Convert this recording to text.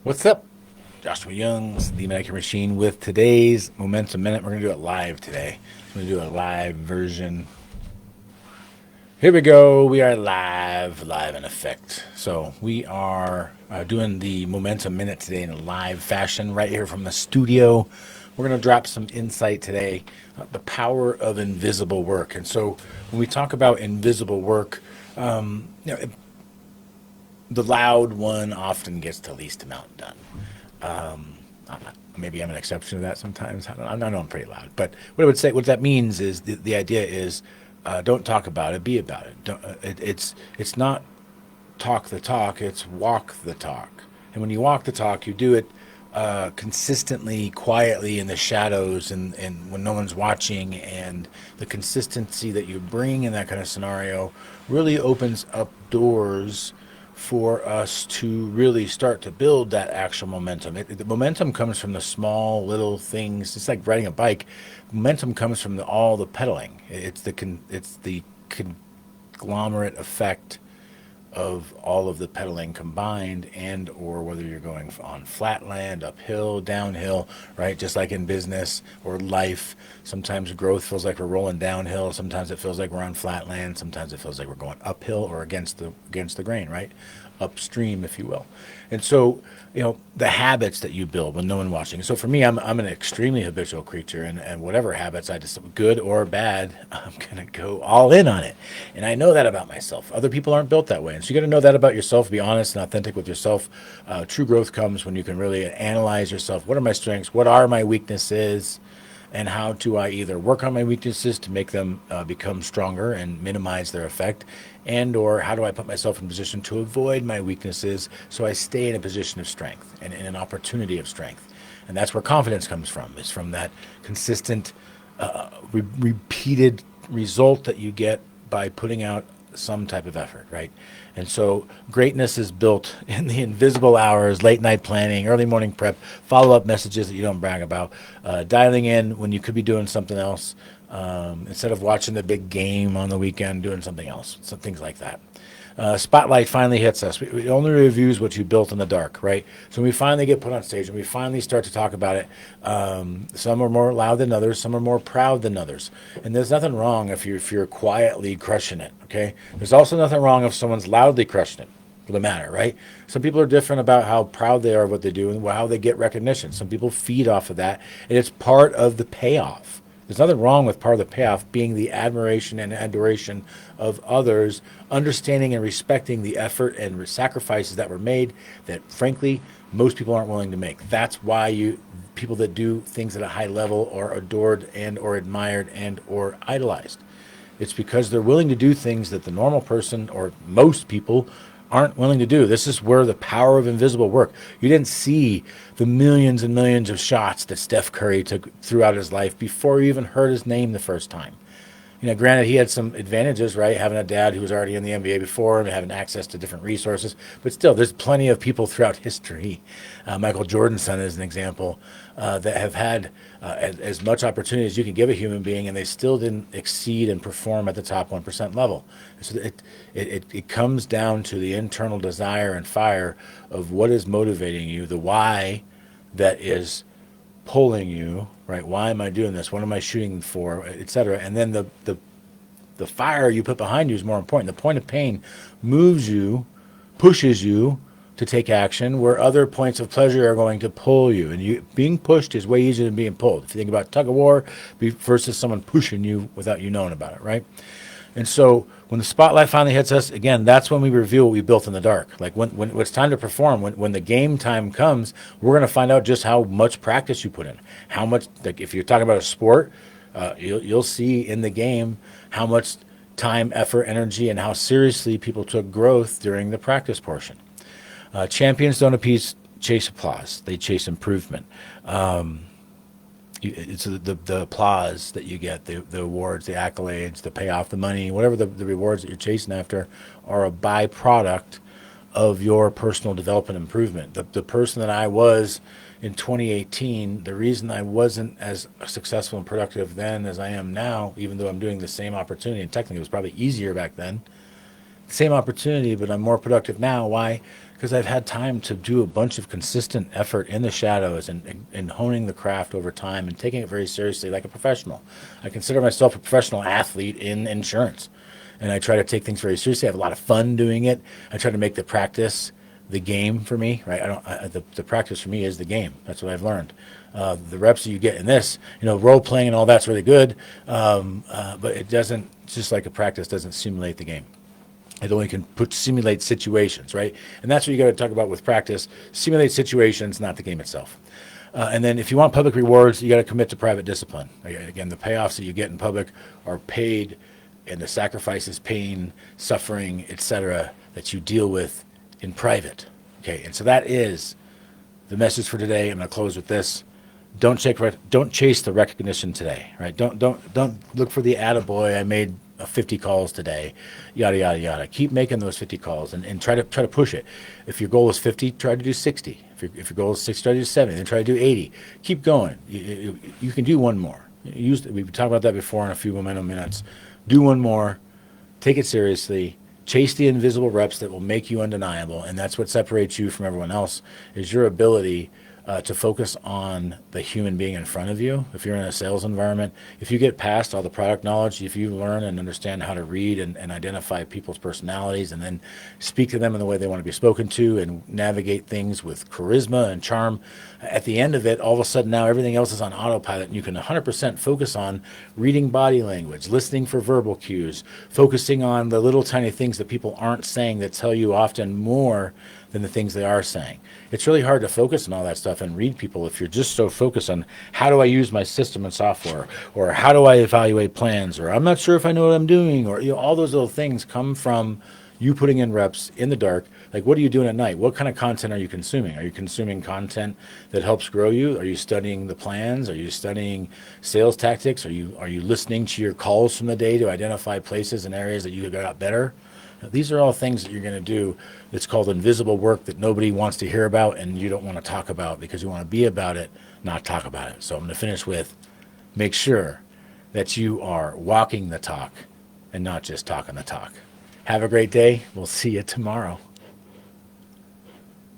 What's up? Joshua Young's The American Machine with today's Momentum Minute. We're going to do it live today. I'm going to do a live version. Here we go. We are live in effect. So we are doing the Momentum Minute today in a live fashion right here from the studio. We're going to drop some insight today, the power of invisible work. And so when we talk about invisible work, the loud one often gets the least amount done. Maybe I'm an exception to that sometimes. I know I'm pretty loud, but what I would say, what that means is the idea is, don't talk about it, be about it. It's not talk the talk, it's walk the talk. And when you walk the talk, you do it consistently, quietly in the shadows, and when no one's watching. And the consistency that you bring in that kind of scenario really opens up doors for us to really start to build that actual momentum. The momentum comes from the small little things. It's like riding a bike. Momentum comes from all the pedaling. It's the conglomerate effect of all of the pedaling combined, and or whether you're going on flat land, uphill, downhill, right? Just like in business or life, sometimes growth feels like we're rolling downhill, sometimes it feels like we're on flat land, sometimes it feels like we're going uphill or against the grain, right? Upstream, if you will. And so, the habits that you build when no one watching. So for me, I'm an extremely habitual creature, and whatever habits I just, good or bad, I'm gonna go all in on it. And I know that about myself. Other people aren't built that way, and so you got to know that about yourself. Be honest and authentic with yourself. True growth comes when you can really analyze yourself. What are my strengths? What are my weaknesses? And how do I either work on my weaknesses to make them become stronger and minimize their effect, and or how do I put myself in a position to avoid my weaknesses so I stay in a position of strength and in an opportunity of strength. And that's where confidence comes from. It's from that consistent, repeated result that you get by putting out some type of effort, right? And so greatness is built in the invisible hours, late night planning, early morning prep, follow up messages that you don't brag about, dialing in when you could be doing something else, instead of watching the big game on the weekend, doing something else, some things like that. Spotlight finally hits us. It only reviews what you built in the dark, right? So when we finally get put on stage and we finally start to talk about it, some are more loud than others, some are more proud than others. And there's nothing wrong if you're quietly crushing it, okay? There's also nothing wrong if someone's loudly crushing it, for the matter, right? Some people are different about how proud they are of what they do and how they get recognition. Some people feed off of that, and it's part of the payoff. There's nothing wrong with part of the payoff being the admiration and adoration of others, understanding and respecting the effort and sacrifices that were made that, frankly, most people aren't willing to make. That's why people that do things at a high level are adored and or admired and or idolized. It's because they're willing to do things that the normal person or most people aren't willing to do. This is where the power of invisible work. You didn't see the millions and millions of shots that Steph Curry took throughout his life before you even heard his name the first time. Granted, he had some advantages, right? Having a dad who was already in the NBA before him, having access to different resources. But still, there's plenty of people throughout history. Michael Jordan's son is an example, that have had as much opportunity as you can give a human being, and they still didn't exceed and perform at the top 1% level. So it comes down to the internal desire and fire of what is motivating you, the why that is pulling you, right? Why am I doing this? What am I shooting for, et cetera? And then the fire you put behind you is more important. The point of pain moves you, pushes you to take action, where other points of pleasure are going to pull you. And you being pushed is way easier than being pulled. If you think about tug of war versus someone pushing you without you knowing about it, right? And so when the spotlight finally hits us, again, that's when we reveal what we built in the dark. Like when it's time to perform, when the game time comes, we're going to find out just how much practice you put in. How much, like if you're talking about a sport, you'll see in the game how much time, effort, energy, and how seriously people took growth during the practice portion. Champions don't chase applause; they chase improvement. It's the applause that you get, the awards, the accolades, the payoff, the money, whatever the rewards that you're chasing after are a byproduct of your personal development improvement. The person that I was in 2018, the reason I wasn't as successful and productive then as I am now, even though I'm doing the same opportunity, and technically it was probably easier back then, same opportunity, but I'm more productive now. Why? Because I've had time to do a bunch of consistent effort in the shadows and honing the craft over time and taking it very seriously like a professional. I consider myself a professional athlete in insurance. And I try to take things very seriously. I have a lot of fun doing it. I try to make the practice the game for me, right? The practice for me is the game. That's what I've learned. The reps that you get in this, role playing and all that's really good, but it doesn't, just like a practice, doesn't simulate the game. It only can simulate situations, right? And that's what you got to talk about with practice. Simulate situations, not the game itself. And then if you want public rewards, you got to commit to private discipline. Again, the payoffs that you get in public are paid, and the sacrifices, pain, suffering, etc., that you deal with in private. Okay, and so that is the message for today. I'm going to close with this. Don't chase the recognition today, right? Don't look for the attaboy. I made 50 calls today, yada yada yada. Keep making those 50 calls and try to push it. If your goal is 50, try to do 60. If your goal is 60, try to do 70. Then try to do 80. Keep going. You can do one more. We've talked about that before in a few momentum minutes. Do one more. Take it seriously. Chase the invisible reps that will make you undeniable, and that's what separates you from everyone else, is your ability to focus on the human being in front of you. If you're in a sales environment, if you get past all the product knowledge, if you learn and understand how to read and identify people's personalities and then speak to them in the way they want to be spoken to and navigate things with charisma and charm, at the end of it, all of a sudden now everything else is on autopilot and you can 100% focus on reading body language, listening for verbal cues, focusing on the little tiny things that people aren't saying that tell you often more than the things they are saying. It's really hard to focus on all that stuff and read people if you're just so focused on how do I use my system and software, or how do I evaluate plans, or I'm not sure if I know what I'm doing, or all those little things come from you putting in reps in the dark. Like, what are you doing at night? What kind of content are you consuming? Are you consuming content that helps grow you? Are you studying the plans? Are you studying sales tactics? Are you listening to your calls from the day to identify places and areas that you got better? These are all things that you're going to do. It's called invisible work that nobody wants to hear about and you don't want to talk about because you want to be about it, not talk about it. So I'm going to finish with, make sure that you are walking the talk and not just talking the talk. Have a great day. We'll see you tomorrow.